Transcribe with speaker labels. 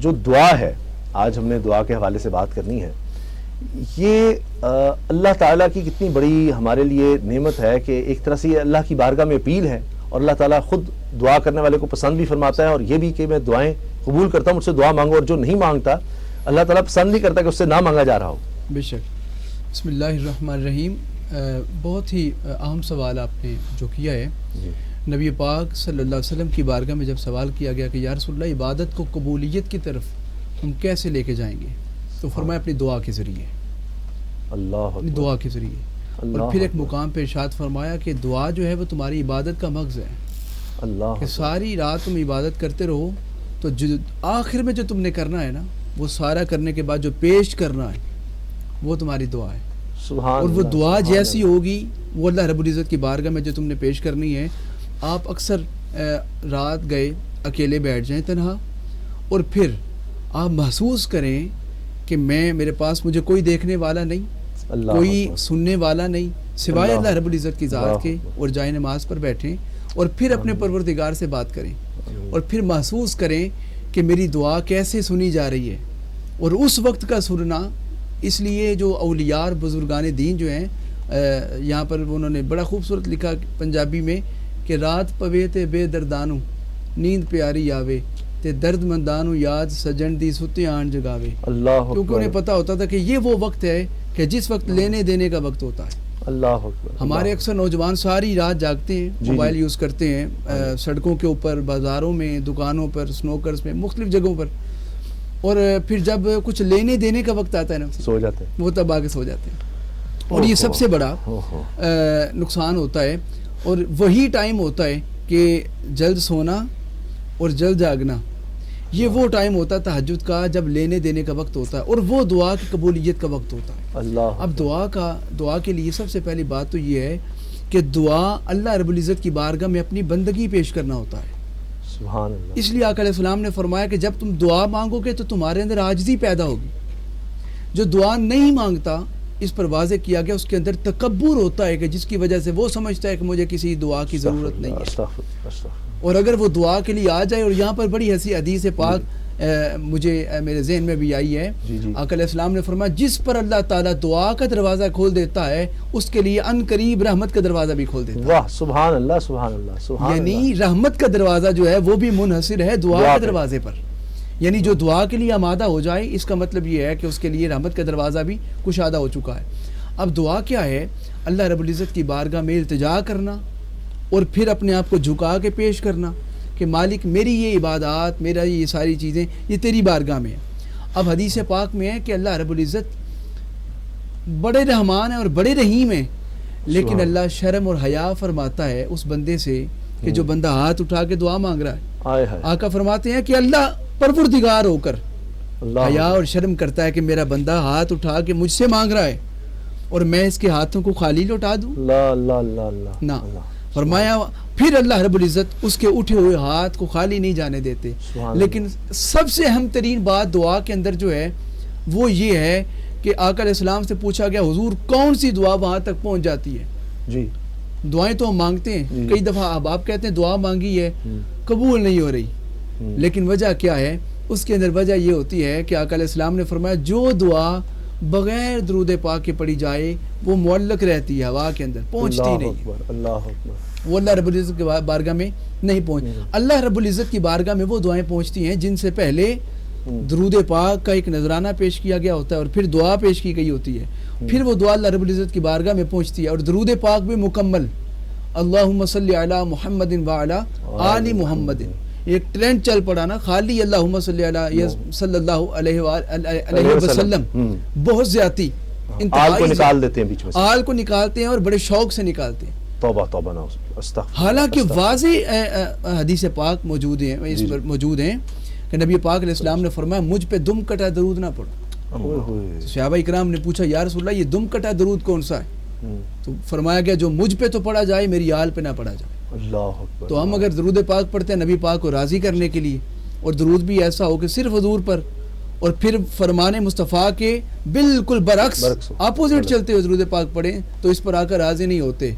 Speaker 1: جو دعا ہے، آج ہم نے دعا کے حوالے سے بات کرنی ہے، یہ اللہ تعالیٰ کی کتنی بڑی ہمارے لیے نعمت ہے کہ ایک طرح سے یہ اللہ کی بارگاہ میں اپیل ہے، اور اللہ تعالیٰ خود دعا کرنے والے کو پسند بھی فرماتا ہے، اور یہ بھی کہ میں دعائیں قبول کرتا ہوں، مجھ سے دعا مانگو، اور جو نہیں مانگتا اللہ تعالیٰ پسند نہیں کرتا کہ اس سے نہ مانگا جا رہا ہو۔
Speaker 2: بے شک۔ بسم اللہ الرحمن الرحیم۔ بہت ہی اہم سوال آپ نے جو کیا ہے، نبی پاک صلی اللہ علیہ وسلم کی بارگاہ میں جب سوال کیا گیا کہ یا رسول اللہ عبادت کو قبولیت کی طرف ہم کیسے لے کے جائیں گے، تو فرمایا اپنی دعا کے ذریعے، اپنی دعا کے ذریعے، اور پھر ایک مقام پہ ارشاد فرمایا کہ دعا جو ہے وہ تمہاری عبادت کا مغز ہے، کہ ساری رات تم عبادت کرتے رہو، تو آخر میں جو تم نے کرنا ہے نا، وہ سارا کرنے کے بعد جو پیش کرنا ہے وہ تمہاری دعا ہے، اور وہ دعا جیسی ہوگی وہ اللہ رب العزت کی بارگاہ میں جو تم نے پیش کرنی ہے۔ آپ اکثر رات گئے اکیلے بیٹھ جائیں تنہا، اور پھر آپ محسوس کریں کہ میرے پاس مجھے کوئی دیکھنے والا نہیں، کوئی سننے والا نہیں سوائے اللہ رب العزت کی ذات کے، اور جائے نماز پر بیٹھیں اور پھر اپنے پروردگار سے بات کریں، اور پھر محسوس کریں کہ میری دعا کیسے سنی جا رہی ہے۔ اور اس وقت کا سننا، اس لیے جو اولیاء اور بزرگان دین جو ہیں، یہاں پر انہوں نے بڑا خوبصورت لکھا پنجابی میں کہ رات پوے تے بے دردانو نیند پیاری آوے تے درد مندانو یاد سجن دی ستے آن جگاوے، کیونکہ انہیں پتہ ہوتا تھا کہ یہ وہ وقت ہے کہ جس وقت لینے دینے کا وقت ہوتا ہے۔ اللہ اکبر۔ ہمارے اکثر نوجوان ساری رات جاگتے ہیں، موبائل یوز کرتے ہیں، سڑکوں کے اوپر، بازاروں میں، دکانوں پر، سنوکرز میں، مختلف جگہوں پر، اور پھر جب کچھ لینے دینے کا وقت آتا ہے نا، سو جاتے ہیں، وہ تب آگے سو جاتے ہیں، اور یہ سب سے بڑا نقصان ہوتا ہے۔ اور وہی ٹائم ہوتا ہے کہ جلد سونا اور جلد جاگنا، یہ وہ ٹائم ہوتا ہے تہجد کا جب لینے دینے کا وقت ہوتا ہے، اور وہ دعا کی قبولیت کا وقت ہوتا ہے۔ اب دعا کے لیے سب سے پہلی بات تو یہ ہے کہ دعا اللہ رب العزت کی بارگاہ میں اپنی بندگی پیش کرنا ہوتا ہے۔ سبحان اللہ۔ اس لیے آقا علیہ السلام نے فرمایا کہ جب تم دعا مانگو گے تو تمہارے اندر عاجزی پیدا ہوگی۔ جو دعا نہیں مانگتا، اس پر واضح کیا گیا، اس کے اندر تکبر ہوتا ہے کہ جس کی وجہ سے وہ سمجھتا ہے کہ مجھے کسی دعا کی ضرورت نہیں ہے، اور اگر وہ دعا کے لیے آ جائے، اور یہاں پر بڑی ایسی حدیث پاک مجھے میرے ذہن میں بھی آئی ہے، آقا علیہ السلام نے فرمایا جس پر اللہ تعالیٰ دعا کا دروازہ کھول دیتا ہے اس کے لیے ان قریب رحمت کا دروازہ بھی کھول دیتا ہے۔ واہ، سبحان اللہ، سبحان اللہ، سبحان اللہ۔ یعنی رحمت کا دروازہ جو ہے وہ بھی منحصر ہے دعا کے دروازے پر، یعنی جو دعا کے لیے آمادہ ہو جائے، اس کا مطلب یہ ہے کہ اس کے لیے رحمت کا دروازہ بھی کشادہ ہو چکا ہے۔ اب دعا کیا ہے؟ اللہ رب العزت کی بارگاہ میں التجا کرنا، اور پھر اپنے آپ کو جھکا کے پیش کرنا کہ مالک میری یہ عبادات، میرا یہ ساری چیزیں یہ تیری بارگاہ میں ہے۔ اب حدیث پاک میں ہے کہ اللہ رب العزت بڑے رحمان ہیں اور بڑے رحیم ہیں، لیکن اللہ شرم اور حیا فرماتا ہے اس بندے سے کہ جو بندہ ہاتھ اٹھا کے دعا مانگ رہا ہے۔ آقا فرماتے ہیں کہ اللہ پروردگار ہو کر حیا اور شرم کرتا ہے کہ میرا بندہ ہاتھ اٹھا کے مجھ سے مانگ رہا ہے اور میں اس کے ہاتھوں کو خالی لوٹا دوں؟ نہ، فرمایا پھر اللہ رب العزت اس کے اٹھے ہوئے ہاتھ کو خالی نہیں جانے دیتے۔ لیکن سب سے اہم ترین بات دعا کے اندر جو ہے وہ یہ ہے کہ آقا علیہ السلام سے پوچھا گیا حضور کون سی دعا وہاں تک پہنچ جاتی ہے؟ جی، دعائیں تو ہم مانگتے ہیں، کئی دفعہ اب آپ کہتے ہیں دعا مانگی ہے قبول نہیں ہو رہی، لیکن وجہ کیا ہے؟ اس کے اندر وجہ یہ ہوتی ہے کہ آقا علیہ السلام نے فرمایا جو دعا بغیر درود پاک کے پڑھی جائے وہ معلق رہتی ہے ہوا کے اندر، پہنچتی نہیں، وہ اللہ رب العزت کی بارگاہ میں نہیں پہنچ۔ اللہ رب العزت کی بارگاہ میں وہ دعائیں پہنچتی ہیں جن سے پہلے درود پاک کا ایک نذرانہ پیش کیا گیا ہوتا ہے اور پھر دعا پیش کی گئی ہوتی ہے، پھر وہ دعا اللہ رب العزت کی بارگاہ میں پہنچتی ہے، اور درود پاک بھی مکمل، اللہم صلی علی محمد وعلی آل محمد، ایک ٹرینڈ چل پڑا نا، خالی اللہم صلی علی صلی اللہ علیہ وسلم، بہت زیادتی، آل کو نکال دیتے ہیں، بیچ میں آل کو نکالتے ہیں اور بڑے شوق سے نکالتے ہیں، توبہ توبہ نہ، حالانکہ واضح حدیث پاک موجود ہیں، اس پر موجود ہیں کہ نبی پاک علیہ السلام نے فرمایا مجھ پہ دم کٹا درود نہ پڑھو۔ صحابہ اکرام نے پوچھا یا رسول اللہ یہ دم کٹا درود کون سا ہے؟ تو فرمایا گیا جو مجھ پہ تو پڑھا جائے میری آل پہ نہ پڑھا جائے۔ تو ہم اگر درود پاک پڑھتے ہیں نبی پاک کو راضی کرنے کے لیے، اور درود بھی ایسا ہو کہ صرف حضور پر، اور پھر فرمان مصطفیٰ کے بالکل برعکس اپوزٹ چلتے ہوئے درود پاک پڑھیں، تو اس پر آ کر راضی نہیں ہوتے۔